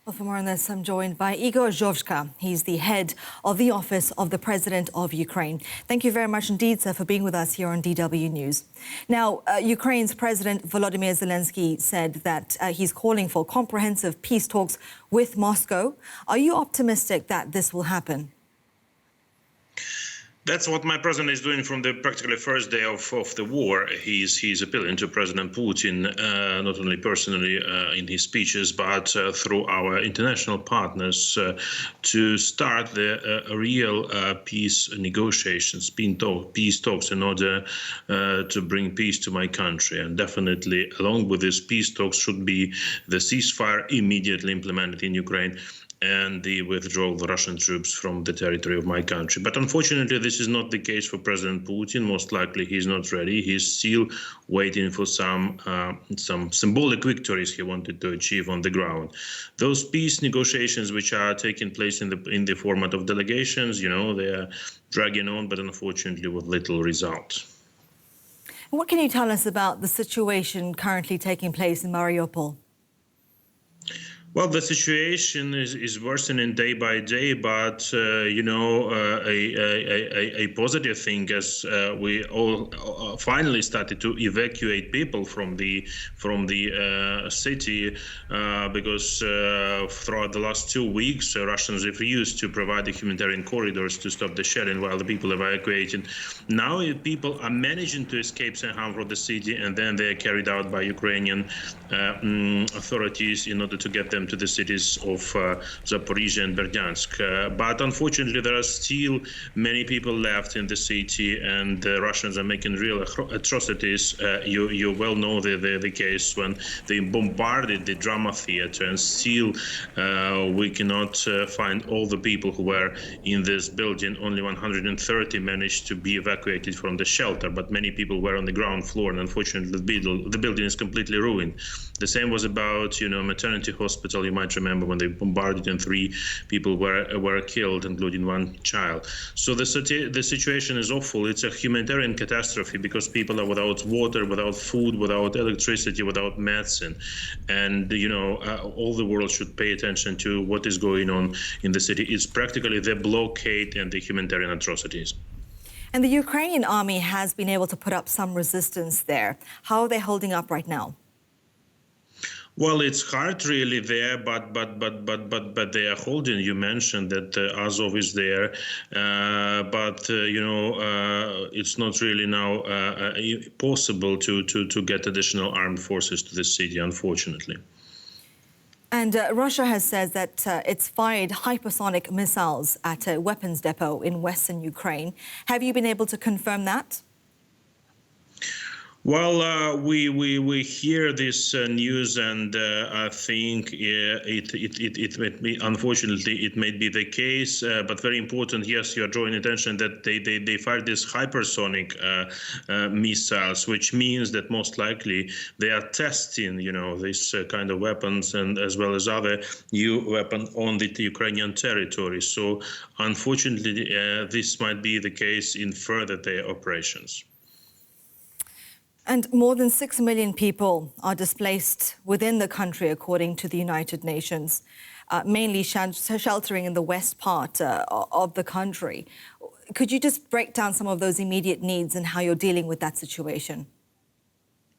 Well, for more on this, I'm joined by Igor Zhovkva. He's the head of the Office of the President of Ukraine. Thank you very much indeed, sir, for being with us here on DW News. Now, Ukraine's President Volodymyr Zelensky said that he's calling for comprehensive peace talks with Moscow. Are you optimistic that this will happen? That's what my president is doing from the practically first day of the war. He's appealing to President Putin, not only personally in his speeches, but through our international partners to start the real peace negotiations, peace talks in order to bring peace to my country. And definitely, along with these peace talks, should be the ceasefire immediately implemented in Ukraine and the withdrawal of the Russian troops from the territory of my country. But unfortunately, this is not the case for President Putin. Most likely, he's not ready. He's still waiting for some symbolic victories he wanted to achieve on the ground. Those peace negotiations, which are taking place in the format of delegations, they are dragging on, but unfortunately with little result. What can you tell us about the situation currently taking place in Mariupol? Well, the situation is worsening day by day, but a positive thing as we all finally started to evacuate people from the city because throughout the last 2 weeks, Russians refused to provide the humanitarian corridors to stop the shelling while the people evacuated. Now people are managing to escape somehow from the city, and then they are carried out by Ukrainian authorities in order to get them to the cities of Zaporizhia and Berdyansk. But unfortunately, there are still many people left in the city, and the Russians are making real atrocities. You well know the case when they bombarded the drama theater, and still we cannot find all the people who were in this building. Only 130 managed to be evacuated from the shelter, but many people were on the ground floor, and unfortunately the building is completely ruined. The same was about maternity hospital. You might remember when they bombarded and 3 people were killed, including 1 child. So the situation is awful. It's a humanitarian catastrophe because people are without water, without food, without electricity, without medicine, and all the world should pay attention to what is going on in the city. It's practically the blockade and the humanitarian atrocities. And the Ukrainian army has been able to put up some resistance there. How are they holding up right now? Well, it's hard really there, but they are holding. You mentioned that Azov is there, but it's not really now possible to get additional armed forces to the city, unfortunately. And Russia has said that it's fired hypersonic missiles at a weapons depot in western Ukraine. Have you been able to confirm that? Well, we hear this news, and I think it may be, unfortunately, it may be the case. But very important, yes, you are drawing attention that they fired these hypersonic missiles, which means that most likely they are testing, this kind of weapons, and as well as other new weapons on the Ukrainian territory. So, unfortunately, this might be the case in further their operations. And more than 6 million people are displaced within the country, according to the United Nations, mainly sheltering in the west part of the country. Could you just break down some of those immediate needs and how you're dealing with that situation?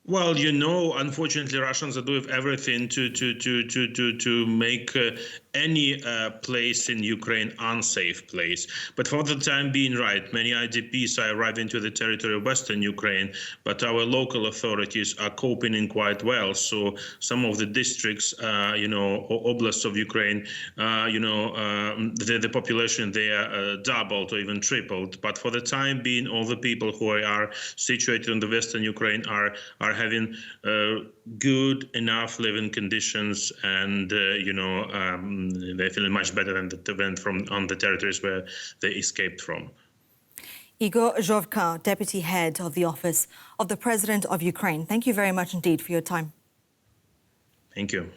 Well, unfortunately, Russians are doing everything to make any place in Ukraine unsafe place. But for the time being, right, many IDPs are arriving to the territory of Western Ukraine, but our local authorities are coping in quite well. So some of the districts, oblasts of Ukraine, the population there doubled or even tripled. But for the time being, all the people who are situated in the Western Ukraine are having good enough living conditions, and they're feeling much better than they went from on the territories where they escaped from. Igor Zhovkva, Deputy Head of the Office of the President of Ukraine. Thank you very much indeed for your time. Thank you.